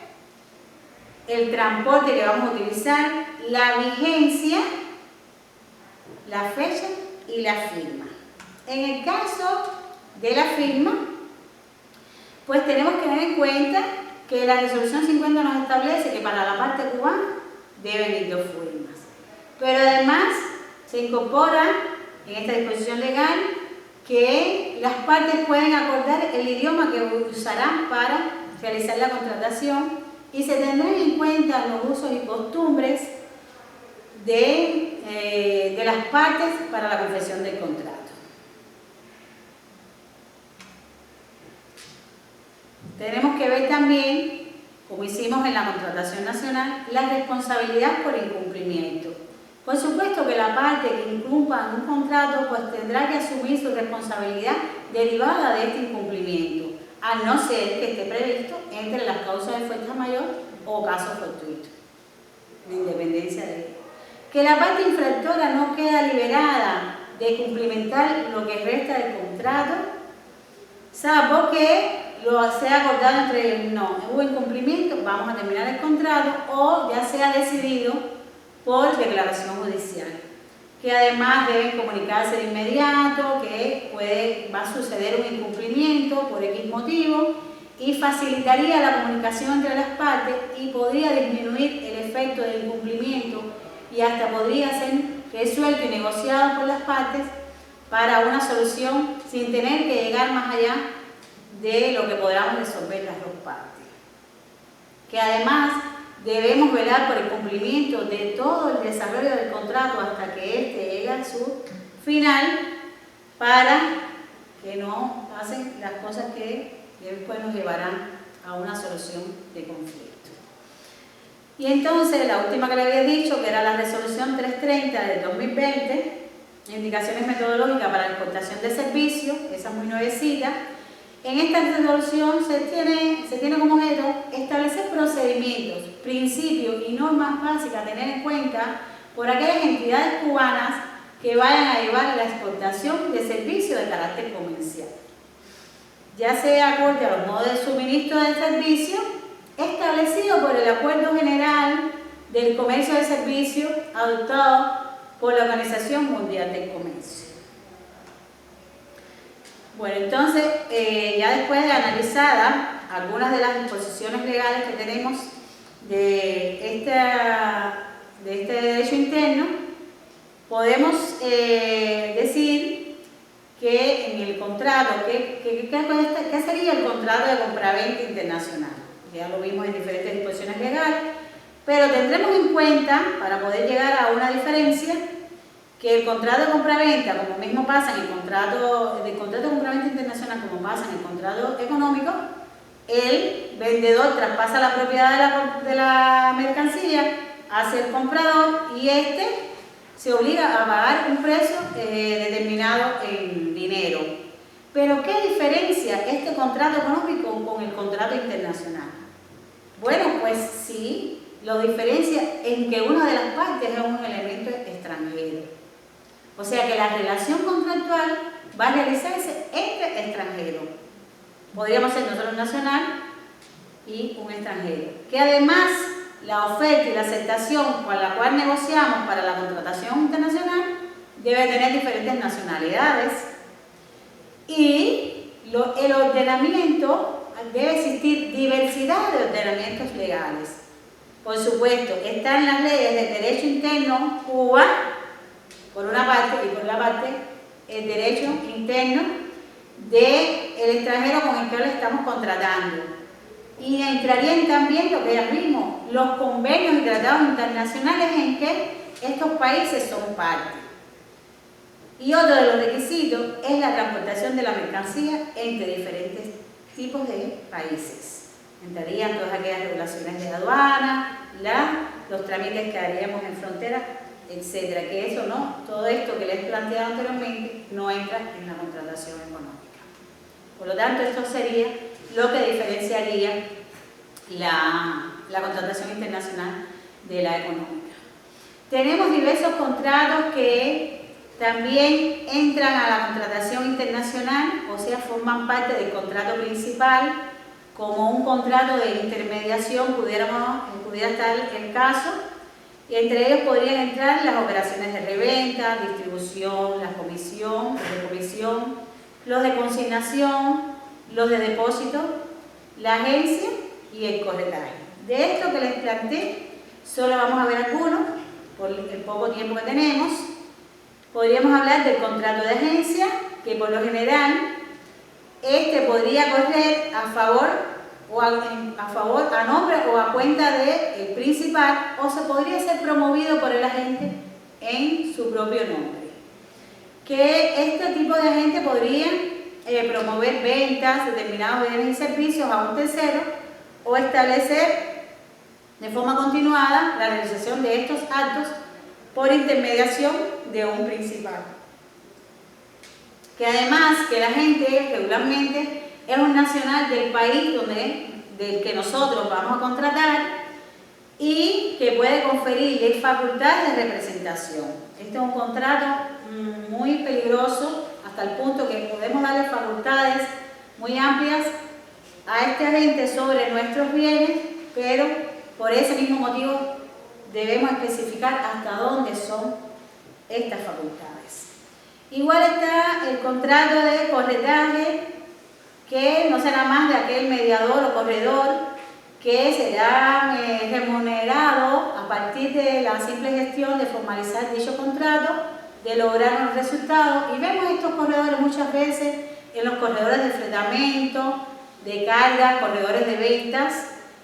El transporte que vamos a utilizar, la vigencia, la fecha y la firma. En el caso de la firma, pues tenemos que tener en cuenta que la resolución 50 nos establece que para la parte cubana deben ir 2 firmas. Pero además se incorpora en esta disposición legal que las partes pueden acordar el idioma que usarán para realizar la contratación y se tendrán en cuenta los usos y costumbres de las partes para la confección del contrato. Tenemos que ver también, como hicimos en la contratación nacional, la responsabilidad por incumplimiento. Por supuesto que la parte que incumpla un contrato pues tendrá que asumir su responsabilidad derivada de este incumplimiento, a no ser que esté previsto entre las causas de fuerza mayor o caso fortuito, de independencia de ello. Que la parte infractora no queda liberada de cumplimentar lo que resta del contrato, salvo que lo sea acordado entre ellos. No, hubo incumplimiento, vamos a terminar el contrato, o ya sea decidido por declaración judicial. Que además deben comunicarse de inmediato, que va a suceder un incumplimiento por X motivo y facilitaría la comunicación entre las partes y podría disminuir el efecto del incumplimiento y hasta podría ser resuelto y negociado por las partes para una solución sin tener que llegar más allá de lo que podamos resolver las dos partes. Que además debemos velar por el cumplimiento de todo el desarrollo del contrato hasta que éste llegue a su final para que no pasen las cosas que después nos llevarán a una solución de conflicto. Y entonces, la última que le había dicho, que era la resolución 330 del 2020, indicaciones metodológicas para la exportación de servicios, esa es muy nuevecita, En esta resolución se tiene como objeto establecer procedimientos, principios y normas básicas a tener en cuenta por aquellas entidades cubanas que vayan a llevar la exportación de servicios de carácter comercial, ya sea acorde a los modos de suministro del servicio establecido por el Acuerdo General del Comercio de Servicios adoptado por la Organización Mundial del Comercio. Bueno, entonces, ya después de analizadas algunas de las disposiciones legales que tenemos de este derecho interno, podemos decir que en el contrato, ¿qué sería el contrato de compraventa internacional? Ya lo vimos en diferentes disposiciones legales, pero tendremos en cuenta, para poder llegar a una diferencia, que el contrato de compraventa, como mismo pasa en el contrato de compraventa internacional, como pasa en el contrato económico, el vendedor traspasa la propiedad de la mercancía hacia el comprador y éste se obliga a pagar un precio determinado en dinero. Pero ¿qué diferencia este contrato económico con el contrato internacional? Bueno, pues sí, lo diferencia en que una de las partes es un elemento extranjero. O sea que la relación contractual va a realizarse entre extranjeros. Podríamos ser nosotros nacional y un extranjero. Que además la oferta y la aceptación con la cual negociamos para la contratación internacional debe tener diferentes nacionalidades. Y el ordenamiento, debe existir diversidad de ordenamientos legales. Por supuesto, están las leyes del derecho interno Cuba, por una parte, y por la parte el derecho interno del extranjero con el que lo estamos contratando. Y entrarían también lo que ya vimos, los convenios y tratados internacionales en que estos países son parte. Y otro de los requisitos es la transportación de la mercancía entre diferentes tipos de países. Entrarían todas aquellas regulaciones de aduana, los trámites que haríamos en frontera, etcétera, que eso no, todo esto que les he planteado anteriormente no entra en la contratación económica. Por lo tanto, esto sería lo que diferenciaría la contratación internacional de la económica. Tenemos diversos contratos que también entran a la contratación internacional, o sea, forman parte del contrato principal, como un contrato de intermediación pudiera estar el caso. Y entre ellos podrían entrar las operaciones de reventa, distribución, la comisión, los de consignación, los de depósito, la agencia y el corretaje. De esto que les planteé, solo vamos a ver algunos, por el poco tiempo que tenemos. Podríamos hablar del contrato de agencia, que por lo general, este podría correr a favor, a nombre o a cuenta del principal, o se podría ser promovido por el agente en su propio nombre. Que este tipo de agente podría promover ventas, determinados bienes y servicios a un tercero, o establecer de forma continuada la realización de estos actos por intermediación de un principal. Que además que el agente regularmente es un nacional del país del que nosotros vamos a contratar y que puede conferirle facultades de representación. Este es un contrato muy peligroso hasta el punto que podemos darle facultades muy amplias a este agente sobre nuestros bienes, pero por ese mismo motivo debemos especificar hasta dónde son estas facultades. Igual está el contrato de corretaje, que no será más de aquel mediador o corredor que será remunerado a partir de la simple gestión de formalizar dicho contrato, de lograr unos resultados. Y vemos estos corredores muchas veces en los corredores de fletamento, de carga, corredores de ventas.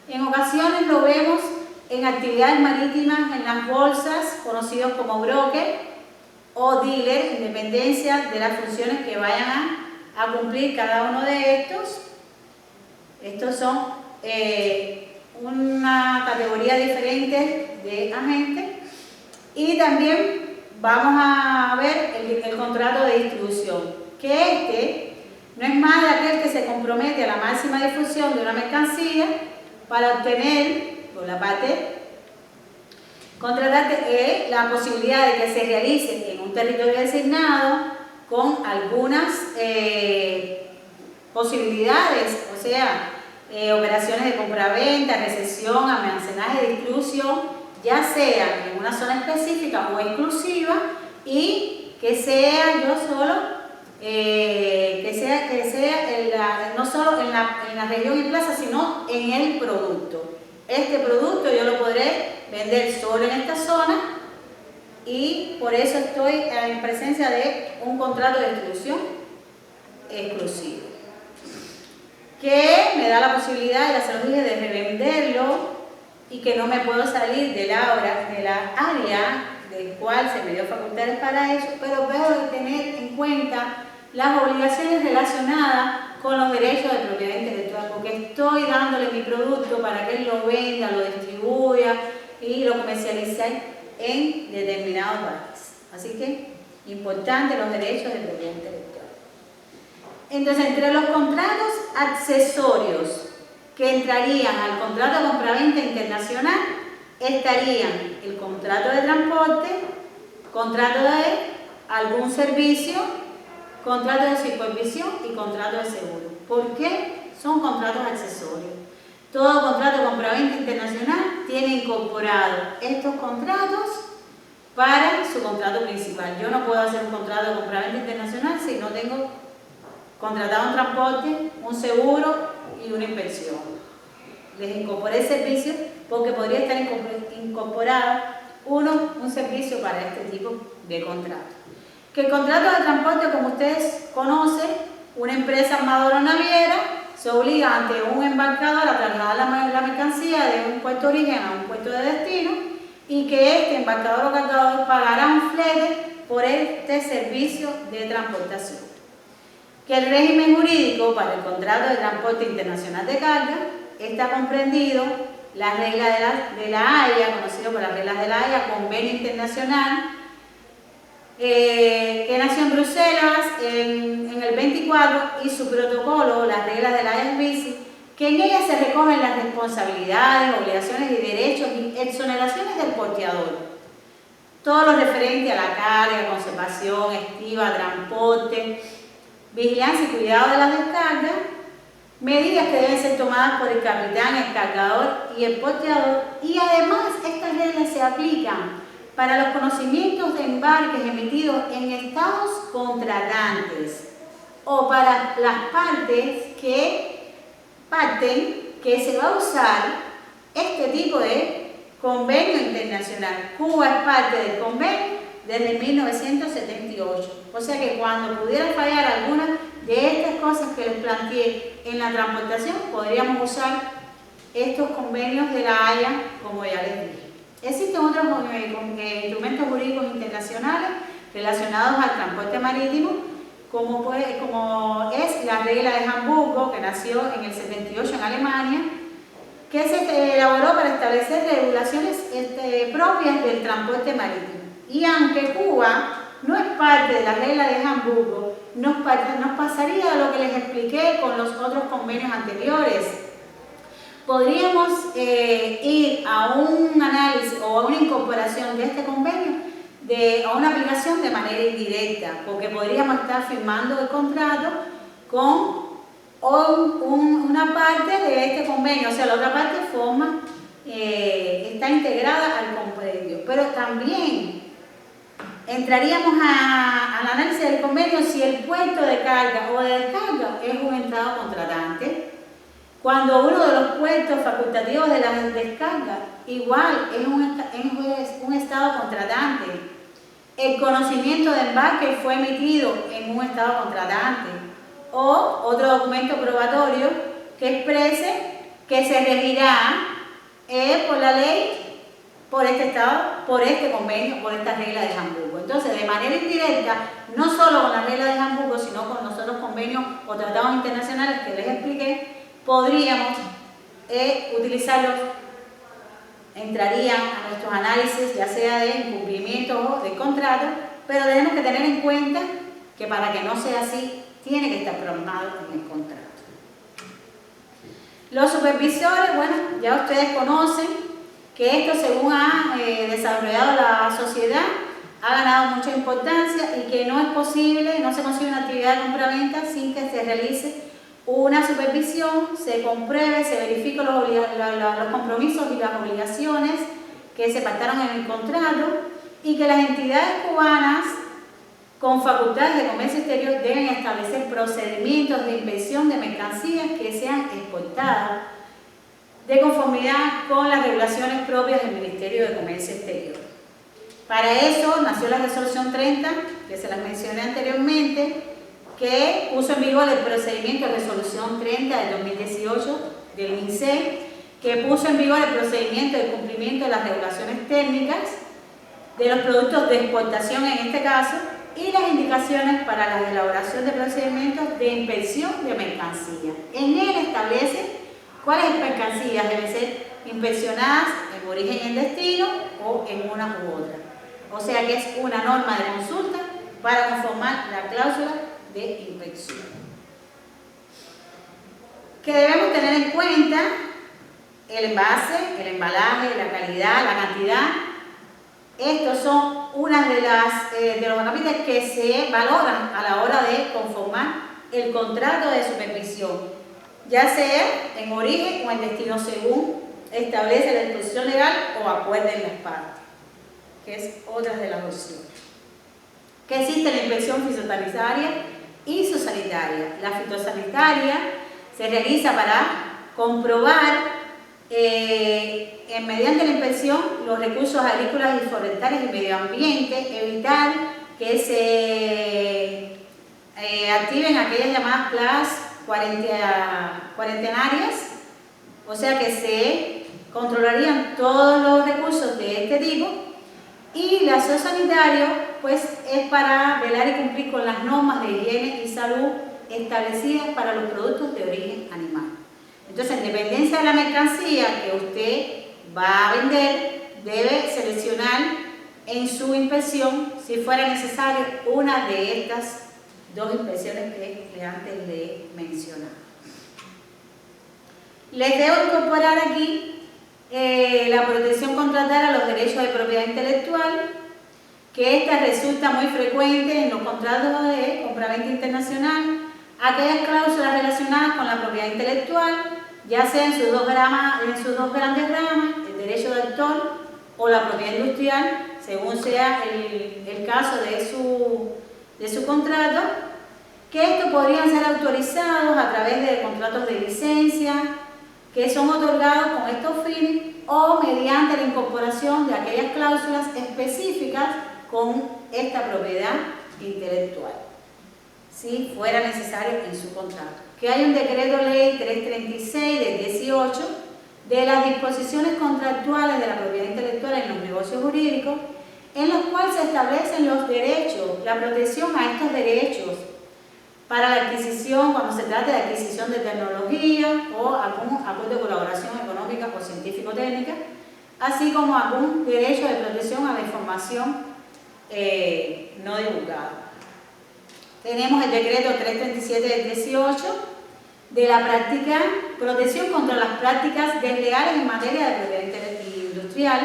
En ocasiones lo vemos en actividades marítimas, en las bolsas, conocidos como broker o dealer, en dependencia de las funciones que vayan a cumplir cada uno de estos. Estos son una categoría diferente de agentes. Y también vamos a ver el contrato de distribución, que no es más de aquel que se compromete compromete a la máxima difusión de una mercancía para obtener, por la parte contratante, la posibilidad de que se realice en un territorio designado con algunas posibilidades, o sea, operaciones de compraventa, recepción, almacenaje, distribución, ya sea en una zona específica o exclusiva, y que sea yo solo, no solo en la región y plaza, sino en el producto. Este producto yo lo podré vender solo en esta zona, y por eso estoy en presencia de un contrato de distribución exclusivo, que me da la posibilidad, ya se lo dije, de revenderlo, y que no me puedo salir de la área del cual se me dio facultades para eso, pero debo tener en cuenta las obligaciones relacionadas con los derechos de propiedad intelectual, porque estoy dándole mi producto para que él lo venda, lo distribuya y lo comercialice en determinado país. Así que, importante los derechos de propiedad intelectual. Entonces, entre los contratos accesorios que entrarían al contrato de compraventa internacional, estarían el contrato de transporte, contrato de algún servicio, contrato de supervisión y contrato de seguro. ¿Por qué son contratos accesorios? Todo contrato de compraventa internacional tiene incorporado estos contratos para su contrato principal. Yo no puedo hacer un contrato de compraventa internacional si no tengo contratado un transporte, un seguro y una inspección. Les incorporé servicios porque podría estar incorporado un servicio para este tipo de contrato. Que el contrato de transporte, como ustedes conocen, una empresa armadora o naviera se obliga ante un embarcador a trasladar la mercancía de un puerto de origen a un puerto de destino, y que este embarcador o cargador pagará un flete por este servicio de transportación. Que el régimen jurídico para el contrato de transporte internacional de carga está comprendido las reglas de la Haya, conocido por las reglas de la Haya, convenio internacional, que nació en Bruselas en el 24, y su protocolo, las reglas de la Haya-Svizi, que en ellas se recogen las responsabilidades, obligaciones y derechos y exoneraciones del porteador. Todo lo referente a la carga, conservación, estiva, transporte, vigilancia y cuidado de las descargas, medidas que deben ser tomadas por el capitán, el cargador y el porteador, y además estas reglas se aplican para los conocimientos de embarques emitidos en estados contratantes o para las partes que se va a usar este tipo de convenio internacional. Cuba es parte del convenio desde 1978. O sea que cuando pudiera fallar alguna de estas cosas que les planteé en la transportación, podríamos usar estos convenios de la Haya, como ya les dije. Existen otros instrumentos jurídicos internacionales relacionados al transporte marítimo, como es la regla de Hamburgo, que nació en el 78 en Alemania, que se elaboró para establecer regulaciones propias del transporte marítimo. Y aunque Cuba no es parte de la regla de Hamburgo, nos pasaría lo que les expliqué con los otros convenios anteriores. Podríamos ir a un análisis o a una incorporación de este convenio, a una aplicación de manera indirecta, porque podríamos estar firmando el contrato con una parte de este convenio, o sea, la otra parte está integrada al convenio, pero también entraríamos al análisis del convenio si el puerto de carga o de descarga es un estado contratante. Cuando uno de los puertos facultativos de las descargas igual es un estado contratante, el conocimiento de embarque fue emitido en un estado contratante, o otro documento probatorio que exprese que se regirá por la ley, por este estado, por este convenio, por esta regla de Hamburgo. Entonces, de manera indirecta, no solo con la regla de Hamburgo, sino con los otros convenios o tratados internacionales que les expliqué, podríamos utilizarlos, entrarían a nuestros análisis, ya sea de incumplimiento o de contrato, pero tenemos que tener en cuenta que para que no sea así, tiene que estar plasmado en el contrato. Los supervisores, bueno, ya ustedes conocen que esto, según ha desarrollado la sociedad, ha ganado mucha importancia y que no es posible, no se consigue una actividad de compraventa sin que se realice una supervisión, se compruebe, se verifiquen los compromisos y las obligaciones que se pactaron en el contrato y que las entidades cubanas con facultades de comercio exterior deben establecer procedimientos de inspección de mercancías que sean exportadas de conformidad con las regulaciones propias del Ministerio de Comercio Exterior. Para eso nació la resolución 30, que se las mencioné anteriormente, que puso en vigor el procedimiento de resolución 30 del 2018 del MINSE, que puso en vigor el procedimiento de cumplimiento de las regulaciones técnicas de los productos de exportación en este caso, y las indicaciones para la elaboración de procedimientos de inspección de mercancías. En él establece cuáles mercancías deben ser inspeccionadas en origen y en destino o en una u otra. O sea que es una norma de consulta para conformar la cláusula de inspección. Que debemos tener en cuenta el envase, el embalaje, la calidad, la cantidad. Estos son unas de los acápites que se valoran a la hora de conformar el contrato de supervisión, ya sea en origen o en destino según establece la disposición legal o acuerden las partes, que es otra de las opciones. Que existe la inspección fitosanitaria y zoosanitaria. La fitosanitaria se realiza para comprobar mediante la inspección los recursos agrícolas y forestales y medio ambiente, evitar que se activen aquellas llamadas plagas cuarentenarias, o sea que se controlarían todos los recursos de este tipo. Y la zoosanitario pues es para velar y cumplir con las normas de higiene y salud establecidas para los productos de origen animal. Entonces, en dependencia de la mercancía que usted va a vender, debe seleccionar en su inspección, si fuera necesario, una de estas dos inspecciones que antes le mencionaba. Les debo incorporar aquí la protección contratal a los derechos de propiedad intelectual, que esta resulta muy frecuente en los contratos de compraventa internacional, aquellas cláusulas relacionadas con la propiedad intelectual, ya sea en sus dos grandes ramas, el derecho de autor o la propiedad industrial, según sea el caso de su contrato, que estos podrían ser autorizados a través de contratos de licencia que son otorgados con estos fines o mediante la incorporación de aquellas cláusulas específicas con esta propiedad intelectual, si fuera necesario en su contrato. Que hay un decreto ley 336 del 18 de las disposiciones contractuales de la propiedad intelectual en los negocios jurídicos, en los cuales se establecen los derechos, la protección a estos derechos para la adquisición, cuando se trata de adquisición de tecnología o algún acuerdo de colaboración económica o científico-técnica, así como algún derecho de protección a la información no divulgada. Tenemos el decreto 337 del 18 de la práctica, protección contra las prácticas desleales en materia de propiedad industrial.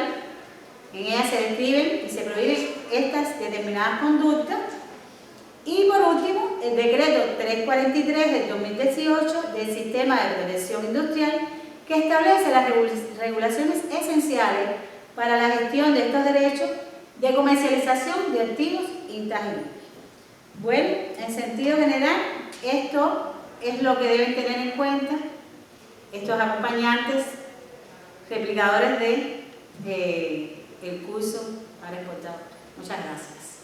En ella se describen y se prohíben estas determinadas conductas. Y por último, el decreto 343 del 2018 del Sistema de Protección Industrial, que establece las regulaciones esenciales para la gestión de estos derechos de comercialización de activos intangibles. Bueno, en sentido general, esto es lo que deben tener en cuenta estos acompañantes, replicadores del curso para exportadores. Muchas gracias.